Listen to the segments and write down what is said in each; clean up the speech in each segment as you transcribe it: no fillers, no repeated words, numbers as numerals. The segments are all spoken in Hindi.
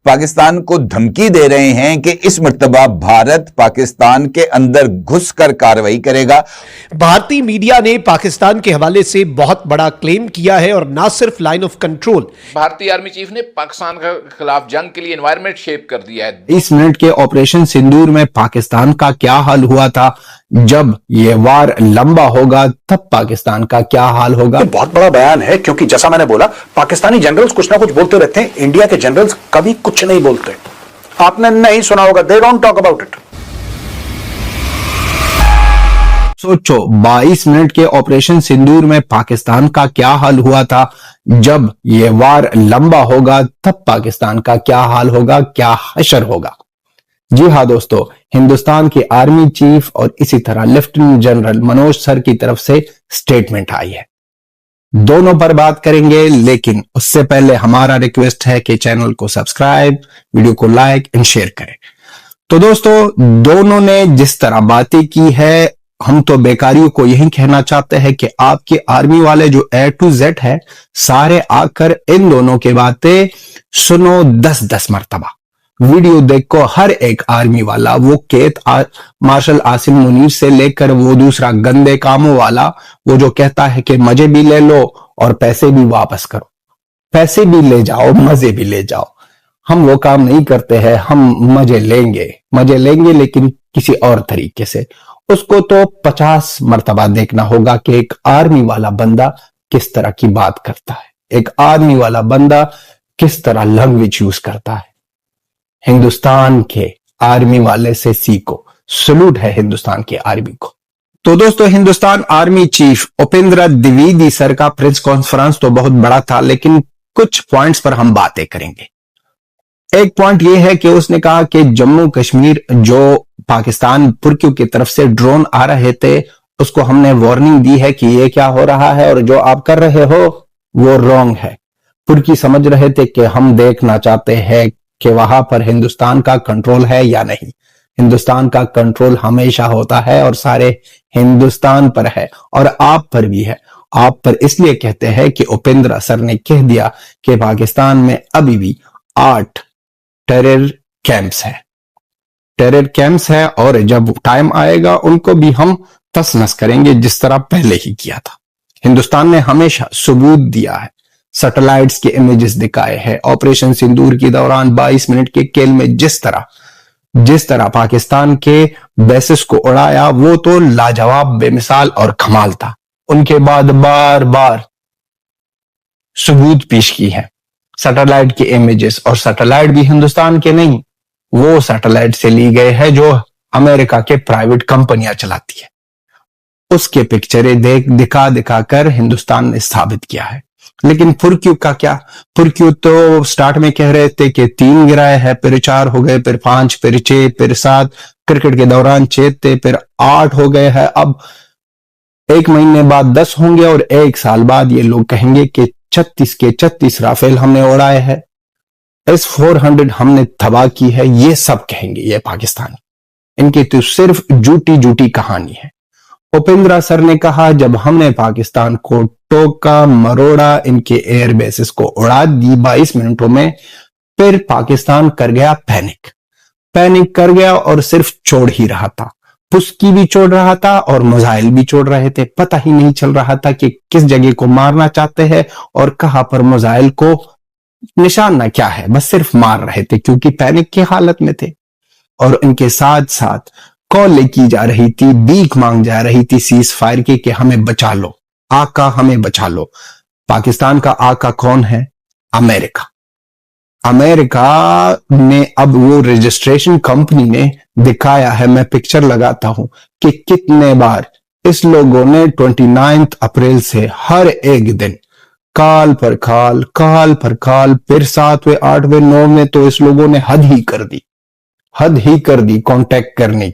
पाकिस्तान को धमकी दे रहे हैं कि इस मर्तबा भारत पाकिस्तान के अंदर घुसकर कार्रवाई करेगा। भारतीय मीडिया ने पाकिस्तान के हवाले से बहुत बड़ा क्लेम किया है और ना सिर्फ लाइन ऑफ कंट्रोल, भारतीय आर्मी चीफ ने पाकिस्तान के खिलाफ जंग के लिए एनवायरनमेंट शेप कर दिया है। 20 मिनट के ऑपरेशन सिंदूर में पाकिस्तान का क्या हाल हुआ था, जब ये वार लंबा होगा तब पाकिस्तान का क्या हाल होगा। ये बहुत बड़ा बयान है, क्योंकि जैसा मैंने बोला, पाकिस्तानी जनरल्स कुछ ना कुछ बोलते रहते हैं, इंडिया के जनरल्स कभी कुछ नहीं बोलते। आपने नहीं सुना होगा, they don't talk about it. सोचो, 22 मिनट के ऑपरेशन सिंदूर में पाकिस्तान का क्या हाल हुआ था, जब ये वार लंबा होगा तब पाकिस्तान का क्या हाल होगा, क्या हशर होगा। जी हाँ दोस्तों, हिंदुस्तान के आर्मी चीफ और इसी तरह लेफ्टिनेंट जनरल मनोज सर की तरफ से स्टेटमेंट आई है। दोनों पर बात करेंगे, लेकिन उससे पहले हमारा रिक्वेस्ट है कि चैनल को सब्सक्राइब, वीडियो को लाइक एंड शेयर करें। तो दोस्तों, दोनों ने जिस तरह बातें की है, हम तो बेकारियों को यही कहना चाहते हैं कि आपके आर्मी वाले जो A to Z है, सारे आकर इन दोनों की बातें सुनो 10-10 मरतबा। वीडियो देखो हर एक आर्मी वाला, वो केत मार्शल आसिम मुनीर से लेकर वो दूसरा गंदे कामों वाला, वो जो कहता है कि मजे भी ले लो और पैसे भी वापस करो, पैसे भी ले जाओ, मजे भी ले जाओ। हम वो काम नहीं करते हैं, हम मजे लेंगे लेकिन किसी और तरीके से। उसको तो 50 मरतबा देखना होगा कि एक आर्मी वाला बंदा किस तरह की बात करता है, एक आर्मी वाला बंदा किस तरह लैंग्वेज यूज करता है। हिंदुस्तान के आर्मी वाले से सीखो, सलूट है हिंदुस्तान के आर्मी को। तो दोस्तों, Hindustan army chief Upendra Dwivedi sir का प्रेस कॉन्फ्रेंस तो बहुत बड़ा था, लेकिन कुछ पॉइंट्स पर हम बातें करेंगे। एक पॉइंट यह है कि उसने कहा कि जम्मू कश्मीर जो पाकिस्तान पुरक्यू की तरफ से ड्रोन आ रहे थे, उसको हमने वार्निंग दी है कि ये क्या हो रहा है और जो आप कर रहे हो वो रॉन्ग है। पुरकी समझ रहे थे कि हम देखना चाहते हैं कि वहां पर हिंदुस्तान का कंट्रोल है या नहीं। हिंदुस्तान का कंट्रोल हमेशा होता है और सारे हिंदुस्तान पर है और आप पर भी है। आप पर इसलिए कहते हैं कि उपेंद्र सर ने कह दिया कि पाकिस्तान में अभी भी 8 टेरर कैंप्स है और जब टाइम आएगा उनको भी हम तस-नस करेंगे, जिस तरह पहले ही किया था। हिंदुस्तान ने हमेशा सबूत दिया है, सैटेलाइट्स के इमेजेस दिखाए हैं। ऑपरेशन सिंदूर के दौरान 22 मिनट के खेल में जिस तरह पाकिस्तान के बेसिस को उड़ाया, वो तो लाजवाब, बेमिसाल और कमाल था। उनके बाद बार बार सबूत पेश की है, सैटेलाइट के इमेजेस, और सैटेलाइट भी हिंदुस्तान के नहीं, वो सैटेलाइट से ली गए हैं जो अमेरिका के प्राइवेट कंपनियां चलाती है। उसके पिक्चरें दिखा कर हिंदुस्तान ने साबित किया है। लेकिन पुरक्यू का क्या? पुरक्यू तो स्टार्ट में कह रहे थे कि 3 गिराए हैं, फिर 4 हो गए, फिर 5, फिर 6, फिर 7, क्रिकेट के दौरान 6 थे, फिर 8 हो गए हैं। अब 1 महीने बाद 10 होंगे और 1 साल बाद ये लोग कहेंगे कि 36 के 36 राफेल हमने उड़ाए हैं, S-400 हमने तबाह की है। ये सब कहेंगे ये पाकिस्तानी। इनकी तो सिर्फ झूठी कहानी है। उपेंद्र सर ने कहा, जब हमने पाकिस्तान को टोका मरोड़ा, इनके एयर बेसिस को उड़ा दी 22 मिनटों में, फिर पाकिस्तान कर गया पैनिक कर गया और सिर्फ छोड़ ही रहा था। पुस्की भी छोड़ रहा था और मिसाइल भी छोड़ रहे थे। पता ही नहीं चल रहा था कि किस जगह को मारना चाहते हैं और कहां पर मिसाइल को निशाना क्या है, बस सिर्फ मार रहे थे क्योंकि पैनिक की हालत में थे। और इनके साथ साथ कॉल की जा रही थी, भीख मांग जा रही थी सीज फायर की कि हमें बचा लो, आका हमें बचा लो। पाकिस्तान का आका कौन है? अमेरिका ने अब वो रजिस्ट्रेशन कंपनी ने दिखाया है, मैं पिक्चर लगाता हूं, कि कितने बार इस लोगों ने 29 अप्रैल से हर एक दिन काल पर काल, फिर 7वें 8वें 9वें तो इस लोगों ने हद ही कर दी कांटेक्ट करने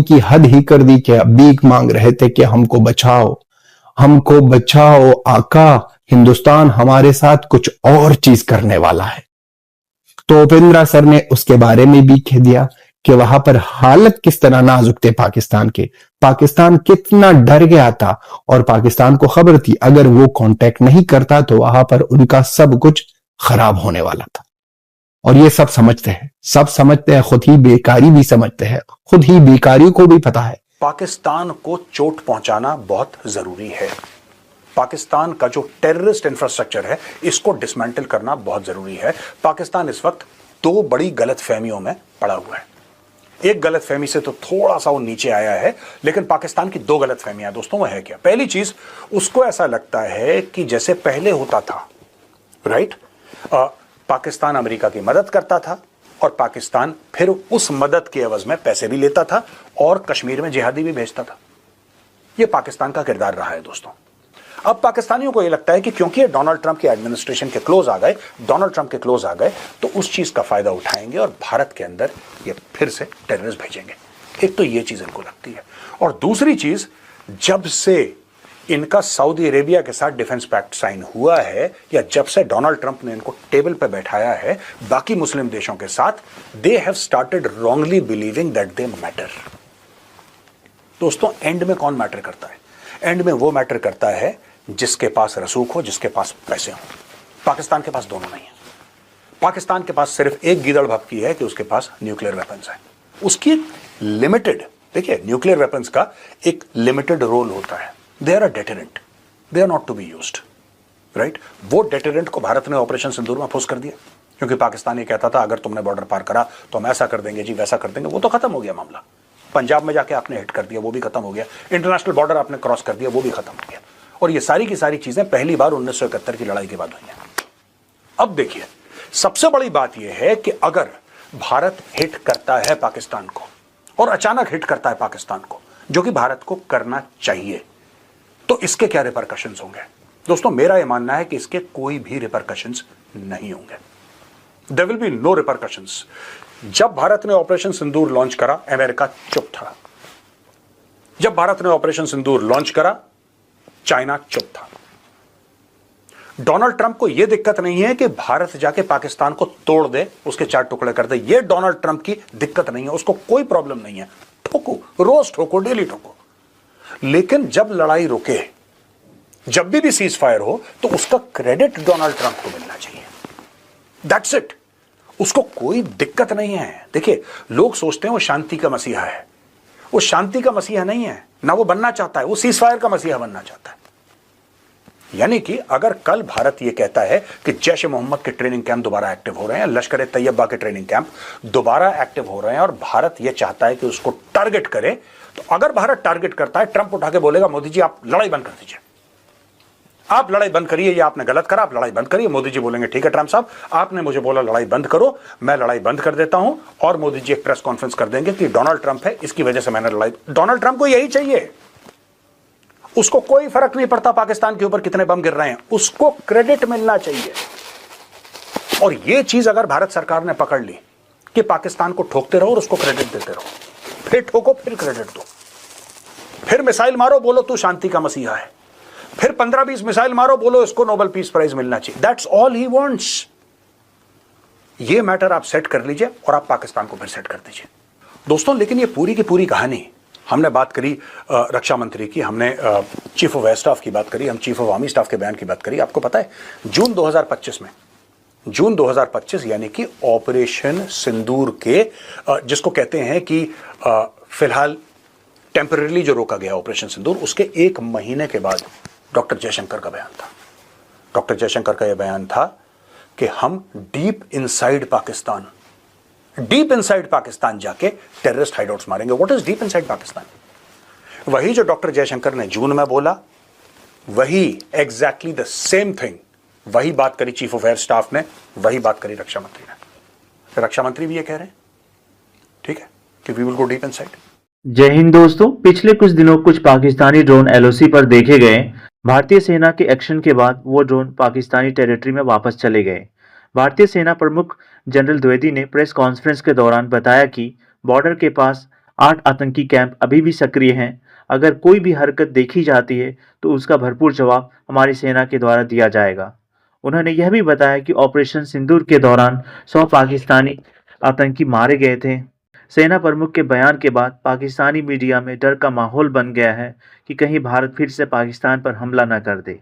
की हद ही कर दी कि भीख मांग रहे थे कि हमको बचाओ आका, हिंदुस्तान हमारे साथ कुछ और चीज करने वाला है। तो उपेंद्र सर ने उसके बारे में भी कह दिया कि वहां पर हालत किस तरह नाजुक थे पाकिस्तान कितना डर गया था और पाकिस्तान को खबर थी अगर वो कांटेक्ट नहीं करता तो वहां पर उनका सब कुछ खराब होने वाला था। और ये सब समझते हैं, खुद ही बेकारी भी समझते हैं, खुद ही बेकारियों को भी पता है। पाकिस्तान को चोट पहुंचाना बहुत जरूरी है। पाकिस्तान का जो टेररिस्ट इंफ्रास्ट्रक्चर है इसको डिसमेंटल करना बहुत जरूरी है। पाकिस्तान इस वक्त दो बड़ी गलतफहमियों में पड़ा हुआ है। एक गलतफहमी से तो थोड़ा सा वो नीचे आया है, लेकिन पाकिस्तान की दो गलतफहमियां दोस्तों वो है क्या। पहली चीज, उसको ऐसा लगता है कि जैसे पहले होता था, राइट, पाकिस्तान अमेरिका की मदद करता था और पाकिस्तान फिर उस मदद के एवज में पैसे भी लेता था और कश्मीर में जिहादी भी भेजता था। यह पाकिस्तान का किरदार रहा है दोस्तों। अब पाकिस्तानियों को यह लगता है कि क्योंकि ये डोनाल्ड ट्रंप के एडमिनिस्ट्रेशन के क्लोज आ गए, डोनाल्ड ट्रंप के क्लोज आ गए, तो उस चीज का फायदा उठाएंगे और भारत के अंदर ये फिर से टेररिस्ट भेजेंगे। एक तो ये चीज इनको लगती है, और दूसरी चीज, जब से इनका सऊदी अरेबिया के साथ डिफेंस पैक्ट साइन हुआ है, या जब से डोनाल्ड ट्रंप ने इनको टेबल पे बैठाया है बाकी मुस्लिम देशों के साथ, they have started wrongly believing that they matter. दोस्तों, एंड में कौन मैटर करता है? एंड में वो मैटर करता है जिसके पास रसूख हो, जिसके पास पैसे हो। पाकिस्तान के पास दोनों नहीं है। पाकिस्तान के पास सिर्फ एक गीदड़ भपकी है कि उसके पास न्यूक्लियर वेपन्स है। उसकी लिमिटेड, देखिए, न्यूक्लियर वेपन्स का एक लिमिटेड रोल होता है। They are a deterrent, they are not to be used, right. वो डेटरेंट को भारत ने ऑपरेशन सिंदूर में फुस कर दिया, क्योंकि पाकिस्तान ये कहता था अगर तुमने बॉर्डर पार करा तो हम ऐसा कर देंगे जी, वैसा कर देंगे। वो तो खत्म हो गया मामला। पंजाब में जाके आपने हिट कर दिया, वो भी खत्म हो गया। इंटरनेशनल बॉर्डर आपने क्रॉस कर दिया, वो भी खत्म हो गया। और ये सारी की सारी चीजें पहली बार 1971 की लड़ाई के बाद हुई हैं। अब देखिए, सबसे बड़ी बात यह है कि अगर भारत हिट करता है पाकिस्तान को, और अचानक हिट करता है पाकिस्तान को, जो कि भारत को करना चाहिए, तो इसके क्या रिपरकशंस होंगे? दोस्तों, मेरा यह मानना है कि इसके कोई भी रिपरकशंस नहीं होंगे। There will be no repercussions. जब भारत ने ऑपरेशन सिंदूर लॉन्च करा, अमेरिका चुप था। जब भारत ने ऑपरेशन सिंदूर लॉन्च करा, चाइना चुप था। डोनाल्ड ट्रंप को यह दिक्कत नहीं है कि भारत जाके पाकिस्तान को तोड़ दे, उसके 4 टुकड़े कर दे। यह डोनाल्ड ट्रंप की दिक्कत नहीं है, उसको कोई प्रॉब्लम नहीं है। ठोको, रोज ठोको, डेली ठोको। लेकिन जब लड़ाई रुके, जब भी सीज फायर हो, तो उसका क्रेडिट डोनाल्ड ट्रंप को मिलना चाहिए। That's it. उसको कोई दिक्कत नहीं है। देखिए, लोग सोचते हैं वो शांति का मसीहा है। वो शांति का मसीहा नहीं है, ना वो बनना चाहता है। वो सीज फायर का मसीहा बनना चाहता है। यानी कि अगर कल भारत ये कहता है कि जैश ए मोहम्मद के ट्रेनिंग कैंप दोबारा एक्टिव हो रहे हैं, लश्कर ए तैयबा के ट्रेनिंग कैंप दोबारा एक्टिव हो रहे हैं, और भारत ये चाहता है कि उसको टारगेट करे, तो अगर भारत टारगेट करता है, ट्रंप उठा के बोलेगा मोदी जी आप लड़ाई बंद कर दीजिए, आप लड़ाई बंद करिए, ये आपने गलत करा, आप लड़ाई बंद करिए। मोदी जी बोलेंगे ठीक है ट्रंप साहब, आपने मुझे बोला लड़ाई बंद करो, मैं लड़ाई बंद कर देता हूं। और मोदी जी एक प्रेस कॉन्फ्रेंस कर देंगे कि डोनाल्ड ट्रंप है, इसकी वजह से मैंने लड़ाई। डोनाल्ड ट्रंप को यही चाहिए। उसको कोई फर्क नहीं पड़ता पाकिस्तान के ऊपर कितने बम गिर रहे हैं, उसको क्रेडिट मिलना चाहिए। और यह चीज अगर भारत सरकार ने पकड़ ली कि पाकिस्तान को ठोकते रहो और उसको क्रेडिट देते रहो, फिर ठोको, फिर क्रेडिट दो, फिर मिसाइल मारो, बोलो तू शांति का मसीहा है, फिर 15-20 मिसाइल मारो, बोलो इसको नोबेल पीस प्राइज मिलना चाहिए। That's all he wants. ये मैटर आप सेट कर लीजिए और आप पाकिस्तान को फिर सेट कर दीजिए दोस्तों। लेकिन ये पूरी की पूरी कहानी, हमने बात करी रक्षा मंत्री की, हमने चीफ ऑफ एयर स्टाफ की बात करी, हम चीफ ऑफ आर्मी स्टाफ के बयान की बात करी। आपको पता है जून 2025 में, जून 2025 यानी कि ऑपरेशन सिंदूर के जिसको कहते हैं कि फिलहाल टेम्पररीली जो रोका गया ऑपरेशन सिंदूर, उसके 1 महीने के बाद डॉक्टर जयशंकर का बयान था। डॉक्टर जयशंकर का यह बयान था कि हम डीप इनसाइड पाकिस्तान जाके टेररिस्ट हाइडआउट्स मारेंगे। What is deep inside Pakistan? वही जो डॉक्टर जयशंकर ने जून में बोला, वही एग्जैक्टली द सेम थिंग, वही बात करी चीफ ऑफ एयर स्टाफ ने, वही बात करी रक्षा मंत्री ने। रक्षा मंत्री भी ये कह रहे हैं, ठीक है, कि we will go deep inside. जय हिंद दोस्तों। पिछले कुछ दिनों कुछ पाकिस्तानी ड्रोन एलओसी पर देखे गए। भारतीय सेना के एक्शन के बाद वो ड्रोन पाकिस्तानी टेरिटरी में वापस चले गए। भारतीय सेना प्रमुख जनरल द्विवेदी ने प्रेस कॉन्फ्रेंस के दौरान बताया कि बॉर्डर के पास 8 आतंकी कैंप अभी भी सक्रिय हैं। अगर कोई भी हरकत देखी जाती है तो उसका भरपूर जवाब हमारी सेना के द्वारा दिया जाएगा। उन्होंने यह भी बताया कि ऑपरेशन सिंदूर के दौरान 100 पाकिस्तानी आतंकी मारे गए थे। सेना प्रमुख के बयान के बाद पाकिस्तानी मीडिया में डर का माहौल बन गया है कि कहीं भारत फिर से पाकिस्तान पर हमला न कर दे।